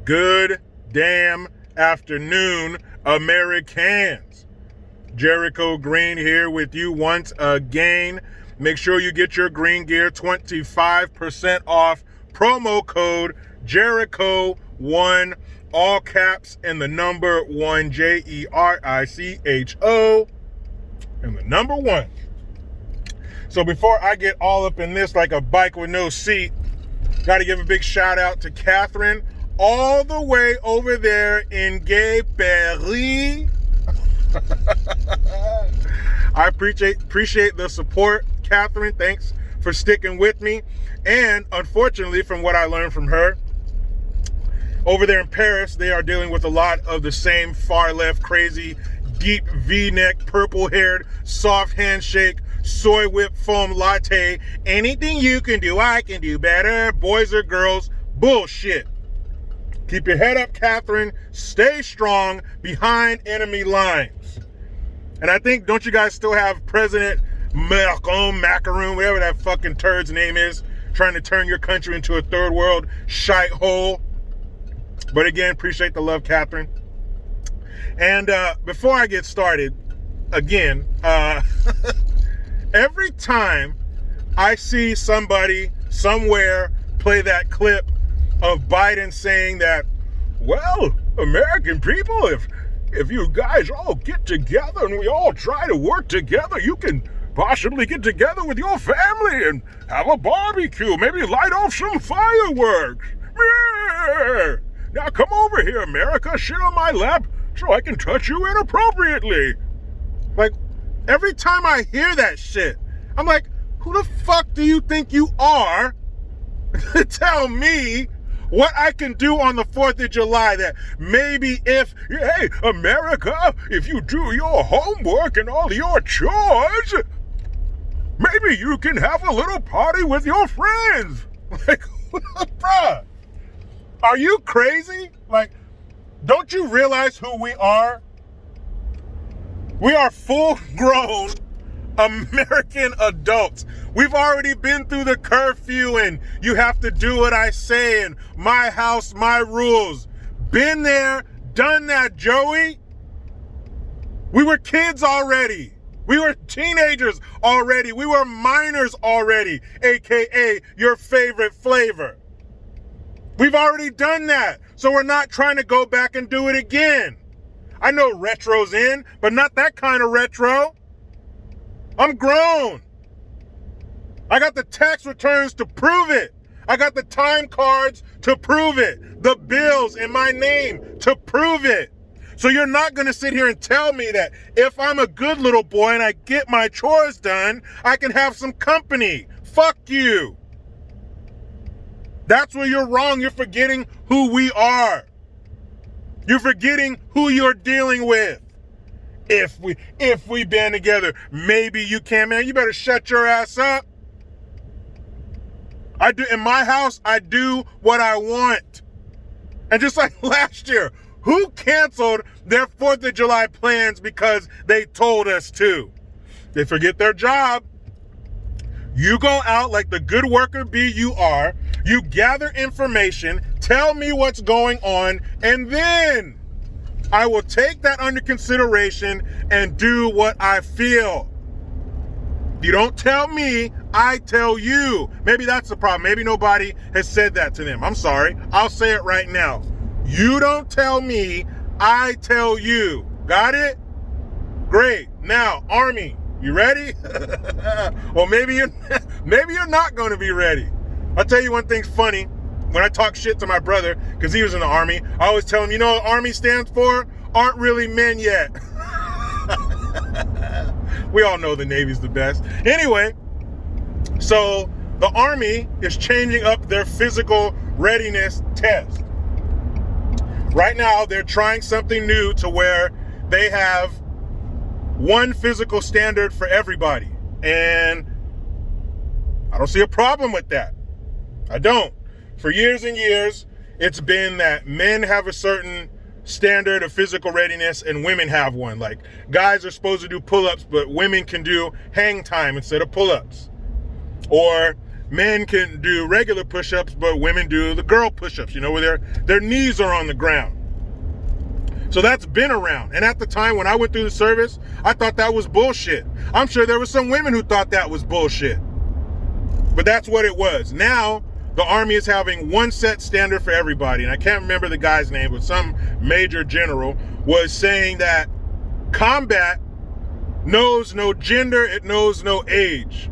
Good damn afternoon, Americans. Jericho Green here with you once again. Make sure you get your green gear 25% off. Promo code Jericho1, all caps and the number 1, Jericho, and the number 1. So before I get all up in this like a bike with no seat, got to give a big shout out to Catherine, all the way over there in Gay Paris. I appreciate the support, Catherine. Thanks for sticking with me. And unfortunately, from what I learned from her, over there in Paris, they are dealing with a lot of the same far left, crazy, deep V-neck, purple-haired, soft handshake, soy whip foam latte. Anything you can do, I can do better. Boys or girls, bullshit. Keep your head up, Catherine. Stay strong behind enemy lines. And I think, don't you guys still have President Macaroon, whatever that fucking turd's name is, trying to turn your country into a third world shite hole? But again, appreciate the love, Catherine. And before I get started, again, every time I see somebody somewhere play that clip of Biden saying that, well, American people, if you guys all get together and we all try to work together, you can possibly get together with your family and have a barbecue, maybe light off some fireworks. Yeah. Now come over here, America, sit on my lap so I can touch you inappropriately. Like, every time I hear that shit, I'm like, who the fuck do you think you are to tell me what I can do on the 4th of July? That maybe hey, America, if you do your homework and all your chores, maybe you can have a little party with your friends. Like, bruh, are you crazy? Like, don't you realize who we are? We are full-grown American adults. We've already been through the curfew and you have to do what I say and my house, my rules. Been there, done that, Joey. We were kids already. We were teenagers already. We were minors already, AKA your favorite flavor. We've already done that, so we're not trying to go back and do it again. I know retro's in, but not that kind of retro. I'm grown. I got the tax returns to prove it. I got the time cards to prove it. The bills in my name to prove it. So you're not going to sit here and tell me that if I'm a good little boy and I get my chores done, I can have some company. Fuck you. That's where you're wrong. You're forgetting who we are. You're forgetting who you're dealing with. If we band together, maybe you can, man. You better shut your ass up. I do in my house, I do what I want. And just like last year, who canceled their 4th of July plans because they told us to? They forget their job. You go out like the good worker bee you are, you gather information, tell me what's going on, and then I will take that under consideration and do what I feel. You don't tell me, I tell you. Maybe that's the problem. Maybe nobody has said that to them. I'm sorry. I'll say it right now. You don't tell me, I tell you. Got it? Great. Now, Army, you ready? Well, maybe you're not going to be ready. I'll tell you one thing's funny. When I talk shit to my brother, because he was in the Army, I always tell him, you know what Army stands for? Aren't really men yet. We all know the Navy's the best. Anyway, so the Army is changing up their physical readiness test. Right now, they're trying something new to where they have one physical standard for everybody. And I don't see a problem with that. I don't. For years and years, it's been that men have a certain standard of physical readiness and women have one. Like, guys are supposed to do pull-ups, but women can do hang time instead of pull-ups. Or men can do regular push-ups, but women do the girl push-ups, where their knees are on the ground. So that's been around. And at the time when I went through the service, I thought that was bullshit. I'm sure there were some women who thought that was bullshit. But that's what it was. Now, the Army is having one set standard for everybody. And I can't remember the guy's name, but some major general was saying that combat knows no gender, it knows no age.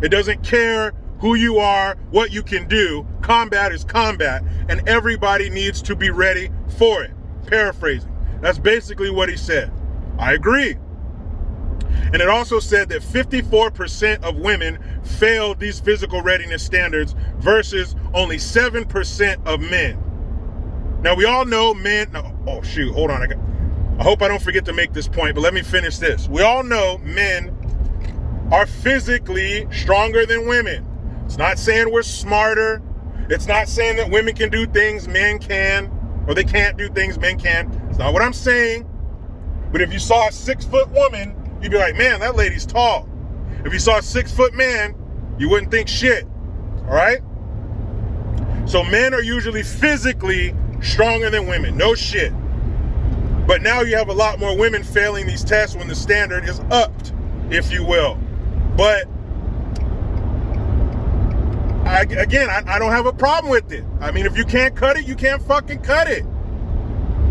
It doesn't care who you are, what you can do. Combat is combat, and everybody needs to be ready for it. Paraphrasing. That's basically what he said. I agree. And it also said that 54% of women failed these physical readiness standards versus only 7% of men. Now, we all know men... Oh, shoot. Hold on. I hope I don't forget to make this point, but let me finish this. We all know men are physically stronger than women. It's not saying we're smarter. It's not saying that women can do things men can, or they can't do things men can. It's not what I'm saying. But if you saw a 6-foot woman, you'd be like, man, that lady's tall. If you saw a 6-foot man, you wouldn't think shit. All right? So men are usually physically stronger than women. No shit. But now you have a lot more women failing these tests when the standard is upped, if you will. But I don't have a problem with it. I mean, if you can't cut it, you can't fucking cut it.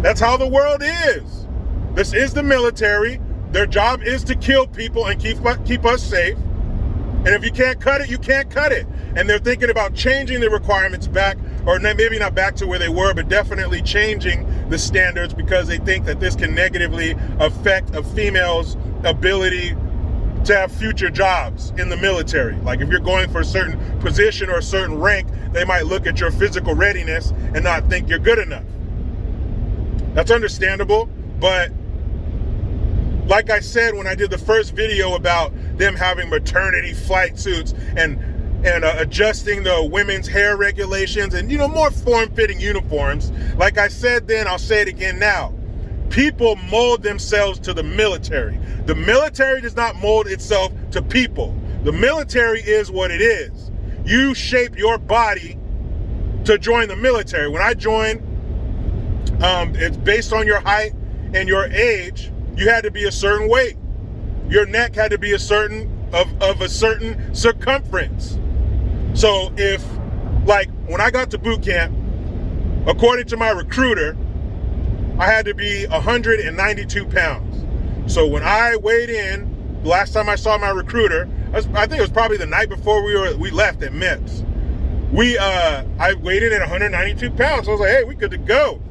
That's how the world is. This is the military. Their job is to kill people and keep us safe. And if you can't cut it, you can't cut it. And they're thinking about changing the requirements back, or maybe not back to where they were, but definitely changing the standards because they think that this can negatively affect a female's ability to have future jobs in the military. Like if you're going for a certain position or a certain rank, they might look at your physical readiness and not think you're good enough. That's understandable, but like I said when I did the first video about them having maternity flight suits and adjusting the women's hair regulations and, more form-fitting uniforms, like I said then, I'll say it again now. People mold themselves to the military. The military does not mold itself to people. The military is what it is. You shape your body to join the military. When I joined, it's based on your height and your age. You had to be a certain weight. Your neck had to be a certain circumference. So if, like, when I got to boot camp, according to my recruiter, I had to be 192 pounds. So when I weighed in, the last time I saw my recruiter, I think it was probably the night before we left at MIPS. I weighed in at 192 pounds. So I was like, hey, we good to go.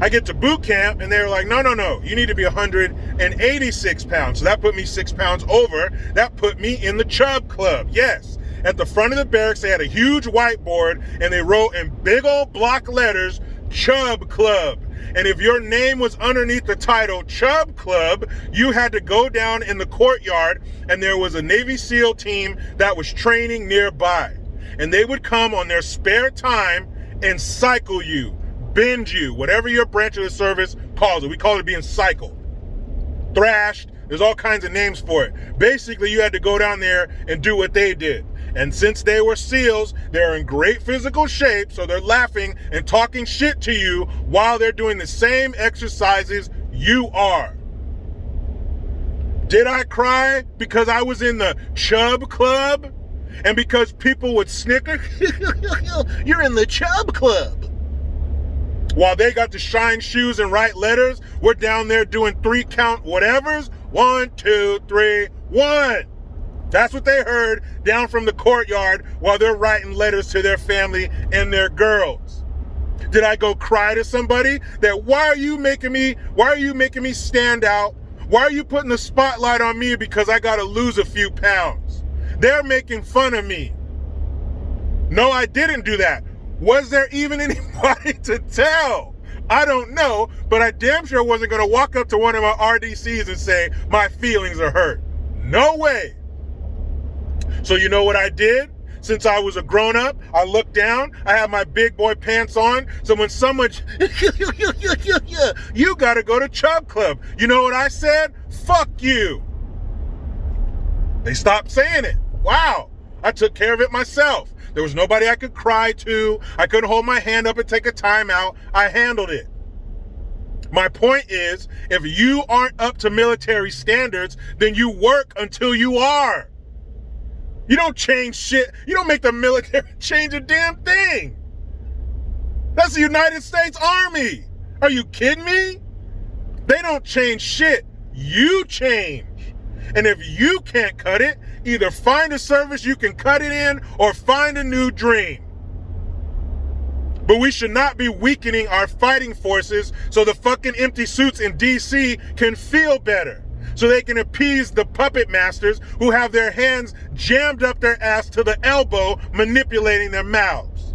I get to boot camp and they were like, no, you need to be 186 pounds. So that put me 6 pounds over. That put me in the Chub Club. Yes. At the front of the barracks, they had a huge whiteboard and they wrote in big old block letters, Chub Club. And if your name was underneath the title Chub Club, you had to go down in the courtyard and there was a Navy SEAL team that was training nearby. And they would come on their spare time and cycle you, bend you, whatever your branch of the service calls it. We call it being cycled, thrashed. There's all kinds of names for it. Basically, you had to go down there and do what they did. And since they were SEALs, they're in great physical shape, so they're laughing and talking shit to you while they're doing the same exercises you are. Did I cry because I was in the Chub Club? And because people would snicker? You're in the Chub Club. While they got to shine shoes and write letters, we're down there doing 3-count whatevers. 1, 2, 3, 1. That's what they heard down from the courtyard while they're writing letters to their family and their girls. Did I go cry to somebody that why are you making me stand out? Why are you putting the spotlight on me because I got to lose a few pounds? They're making fun of me. No, I didn't do that. Was there even anybody to tell? I don't know, but I damn sure wasn't going to walk up to one of my RDCs and say, my feelings are hurt. No way. So you know what I did? Since I was a grown-up, I looked down, I had my big boy pants on, so when someone, you got to go to Chub Club. You know what I said? Fuck you. They stopped saying it. Wow. I took care of it myself. There was nobody I could cry to. I couldn't hold my hand up and take a timeout. I handled it. My point is, if you aren't up to military standards, then you work until you are. You don't change shit. You don't make the military change a damn thing. That's the United States Army. Are you kidding me? They don't change shit. You change. And if you can't cut it, either find a service you can cut it in or find a new dream. But we should not be weakening our fighting forces so the fucking empty suits in DC can feel better. So they can appease the puppet masters who have their hands jammed up their ass to the elbow, manipulating their mouths.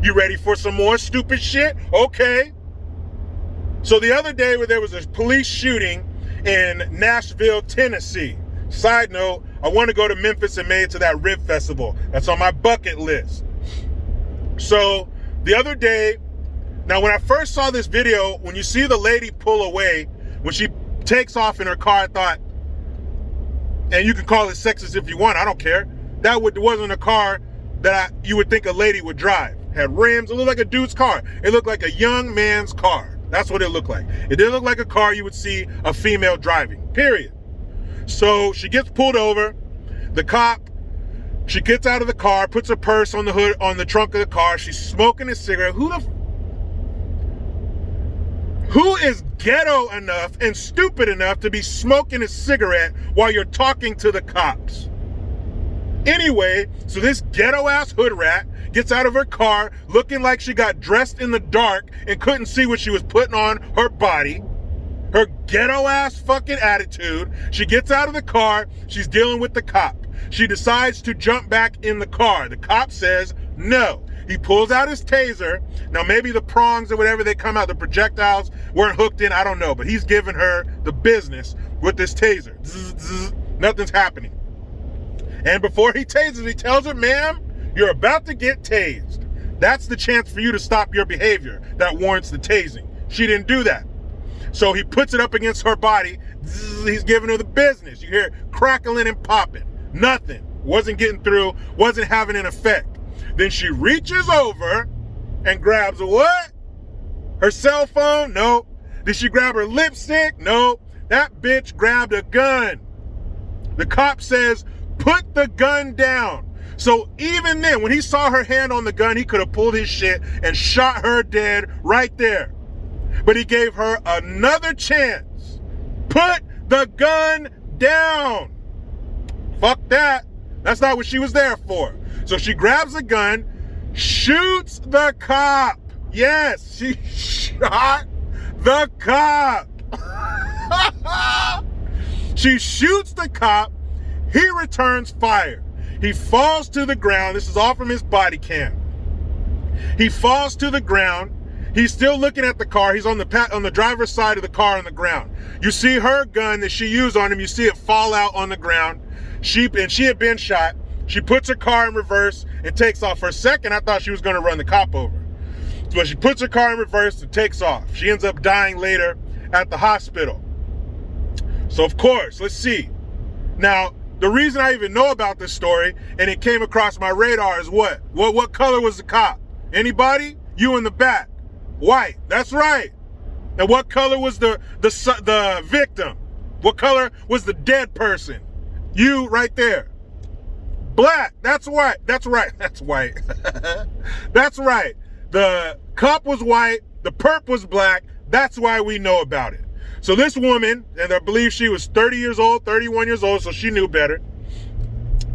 You ready for some more stupid shit? Okay. So the other day where there was a police shooting in Nashville, Tennessee. Side note, I want to go to Memphis and make it to that Rib Festival. That's on my bucket list. So the other day, now when I first saw this video, when you see the lady pull away, when she takes off in her car, I thought, and you can call it sexist if you want, I don't care. That wasn't a car that you would think a lady would drive. Had rims, it looked like a dude's car. It looked like a young man's car. That's what it looked like. It didn't look like a car you would see a female driving, period. So she gets pulled over. The cop, she gets out of the car, puts her purse on the hood, on the trunk of the car. She's smoking a cigarette. Who is ghetto enough and stupid enough to be smoking a cigarette while you're talking to the cops? Anyway, so this ghetto ass hood rat gets out of her car looking like she got dressed in the dark and couldn't see what she was putting on her body. Her ghetto ass fucking attitude. She gets out of the car. She's dealing with the cop. She decides to jump back in the car. The cop says no. He pulls out his taser. Now maybe the prongs or whatever they come out, the projectiles weren't hooked in. I don't know, but he's giving her the business with this taser. Zzz, zzz, nothing's happening. And before he tases, he tells her, ma'am, you're about to get tased. That's the chance for you to stop your behavior that warrants the tasing. She didn't do that. So he puts it up against her body. Zzz, he's giving her the business. You hear it crackling and popping. Nothing. Wasn't getting through. Wasn't having an effect. Then she reaches over and grabs what? Her cell phone? Nope. Did she grab her lipstick? Nope. That bitch grabbed a gun. The cop says, put the gun down. So even then, when he saw her hand on the gun, he could have pulled his shit and shot her dead right there. But he gave her another chance. Put the gun down. Fuck that. That's not what she was there for. So she grabs a gun, shoots the cop. Yes, she shot the cop. She shoots the cop. He returns fire. He falls to the ground. This is all from his body cam. He falls to the ground. He's still looking at the car. He's on the driver's side of the car on the ground. You see her gun that she used on him. You see it fall out on the ground. She had been shot. She puts her car in reverse and takes off. For a second, I thought she was going to run the cop over. But she puts her car in reverse and takes off. She ends up dying later at the hospital. So, of course, let's see. Now, the reason I even know about this story and it came across my radar is what? What color was the cop? Anybody? You in the back. White. That's right. And what color was the victim? What color was the dead person? You right there. Black. That's white. That's right. That's white. That's right. The cop was white. The perp was black. That's why we know about it. So this woman, and I believe she was 30 years old, 31 years old, so she knew better,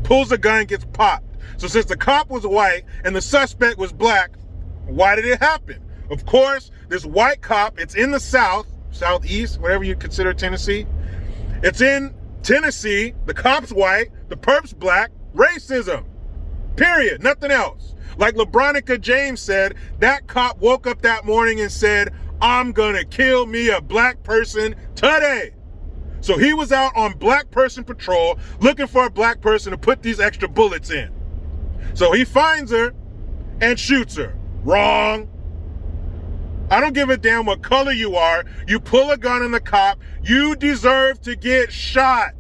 pulls a gun, gets popped. So since the cop was white and the suspect was black, why did it happen? Of course, this white cop, it's in the South, Southeast, whatever you consider Tennessee. It's in Tennessee. The cop's white, the perp's black. Racism. Period. Nothing else. Like LeBronica James said, that cop woke up that morning and said, I'm gonna kill me a black person today. So he was out on black person patrol looking for a black person to put these extra bullets in. So he finds her and shoots her. Wrong. I don't give a damn what color you are. You pull a gun on the cop, you deserve to get shot.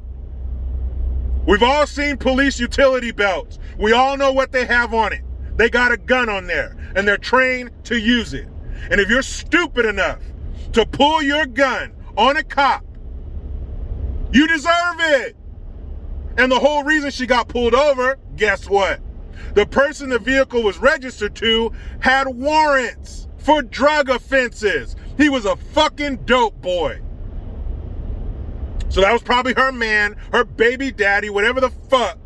We've all seen police utility belts. We all know what they have on it. They got a gun on there, and they're trained to use it. And if you're stupid enough to pull your gun on a cop, you deserve it. And the whole reason she got pulled over, guess what? The person the vehicle was registered to had warrants for drug offenses. He was a fucking dope boy. So that was probably her man, her baby daddy, whatever the fuck.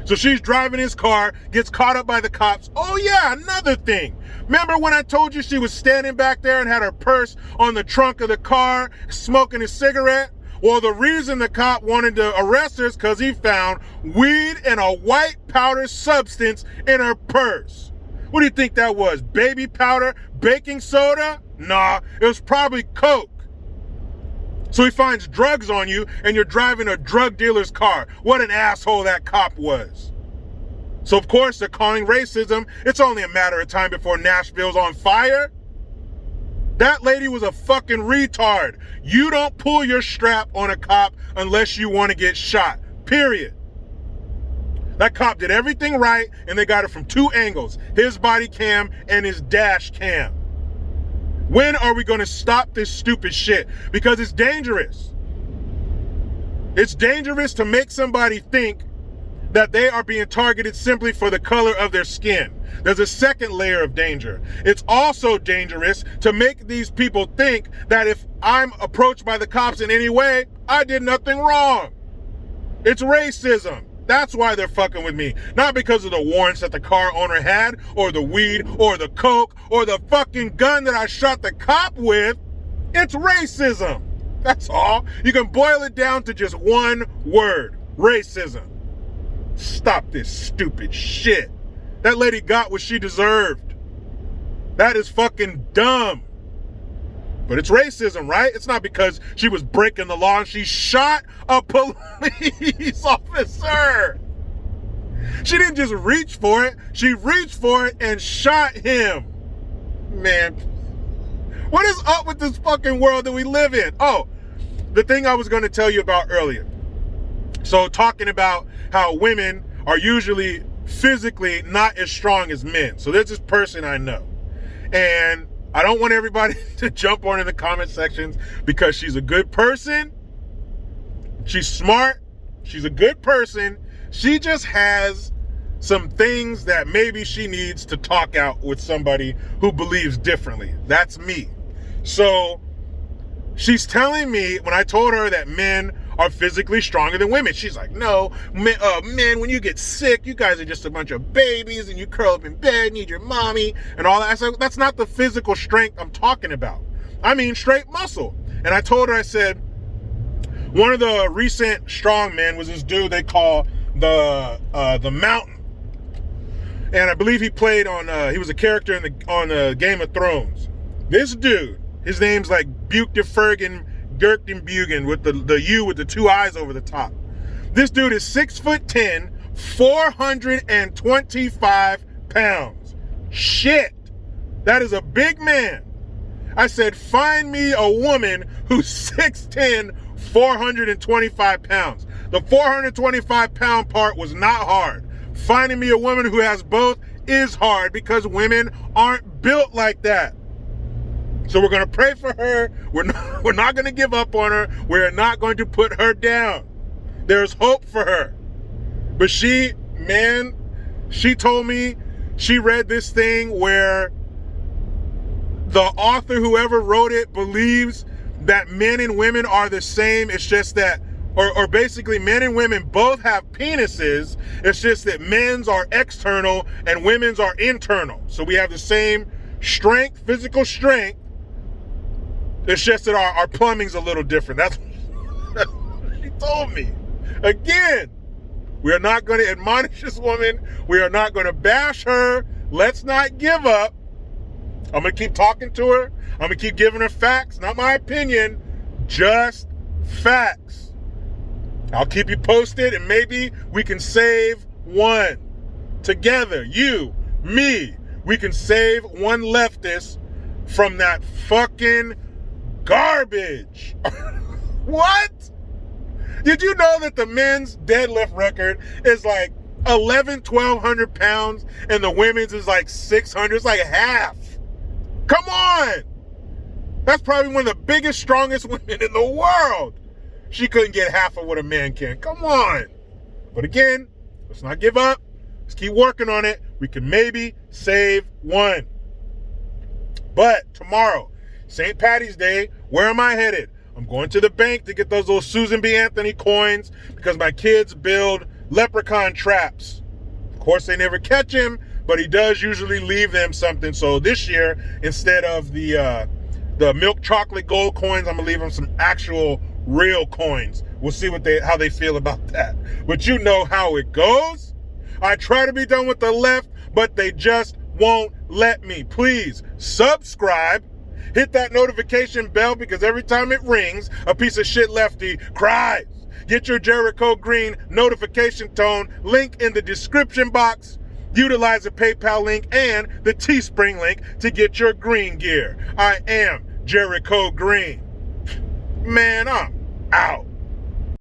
So she's driving his car, gets caught up by the cops. Oh yeah, another thing. Remember when I told you she was standing back there and had her purse on the trunk of the car, smoking a cigarette? Well, the reason the cop wanted to arrest her is because he found weed and a white powder substance in her purse. What do you think that was? Baby powder? Baking soda? Nah, it was probably coke. So he finds drugs on you and you're driving a drug dealer's car. What an asshole that cop was. So of course they're calling racism. It's only a matter of time before Nashville's on fire. That lady was a fucking retard. You don't pull your strap on a cop unless you want to get shot. Period. That cop did everything right and they got it from two angles. His body cam and his dash cam. When are we going to stop this stupid shit? Because it's dangerous. It's dangerous to make somebody think that they are being targeted simply for the color of their skin. There's a second layer of danger. It's also dangerous to make these people think that if I'm approached by the cops in any way, I did nothing wrong. It's racism. That's why they're fucking with me. Not because of the warrants that the car owner had, or the weed, or the coke, or the fucking gun that I shot the cop with. It's racism. That's all. You can boil it down to just one word. Racism. Stop this stupid shit. That lady got what she deserved. That is fucking dumb. But it's racism, right? It's not because she was breaking the law and she shot a police officer. She didn't just reach for it. She reached for it and shot him. Man, what is up with this fucking world that we live in? Oh, the thing I was going to tell you about earlier. So talking about how women are usually physically not as strong as men. So there's this person I know. And I don't want everybody to jump on in the comment sections because she's a good person. She's smart. She's a good person. She just has some things that maybe she needs to talk out with somebody who believes differently. That's me. So she's telling me, when I told her that men are physically stronger than women, she's like, no, men, when you get sick, you guys are just a bunch of babies and you curl up in bed, need your mommy and all that. I said, that's not the physical strength I'm talking about. I mean straight muscle. And I told her, I said, one of the recent strong men was this dude they call the Mountain. And I believe he played on, he was a character on Game of Thrones. This dude, his name's like Buchterfergen Gerkenbugen with the U with the two eyes over the top. This dude is 6'10", 425 pounds. Shit. That is a big man. I said, find me a woman who's 6'10", 425 pounds. The 425 pound part was not hard. Finding me a woman who has both is hard because women aren't built like that. So we're going to pray for her. We're not going to give up on her. We're not going to put her down. There's hope for her. But she told me she read this thing where the author, whoever wrote it, believes that men and women are the same. It's just that, or basically men and women both have penises. It's just that men's are external and women's are internal. So we have the same strength, physical strength. It's just that our plumbing's a little different. That's what she told me. Again, we are not going to admonish this woman. We are not going to bash her. Let's not give up. I'm going to keep talking to her. I'm going to keep giving her facts, not my opinion, just facts. I'll keep you posted, and maybe we can save one. Together, you, me, we can save one leftist from that fucking garbage. What? Did you know that the men's deadlift record is like 1,200 pounds and the women's is like 600? It's like half. Come on. That's probably one of the biggest, strongest women in the world. She couldn't get half of what a man can. Come on. But again, let's not give up. Let's keep working on it. We can maybe save one. But tomorrow, St. Patty's Day, where am I headed? I'm going to the bank to get those little Susan B. Anthony coins because my kids build leprechaun traps. Of course, they never catch him, but he does usually leave them something. So this year, instead of the milk chocolate gold coins, I'm gonna leave them some actual real coins. We'll see how they feel about that. But you know how it goes. I try to be done with the left, but they just won't let me. Please subscribe. Hit that notification bell because every time it rings, a piece of shit lefty cries. Get your Jericho Green notification tone, link in the description box. Utilize the PayPal link and the Teespring link to get your green gear. I am Jericho Green. Man up.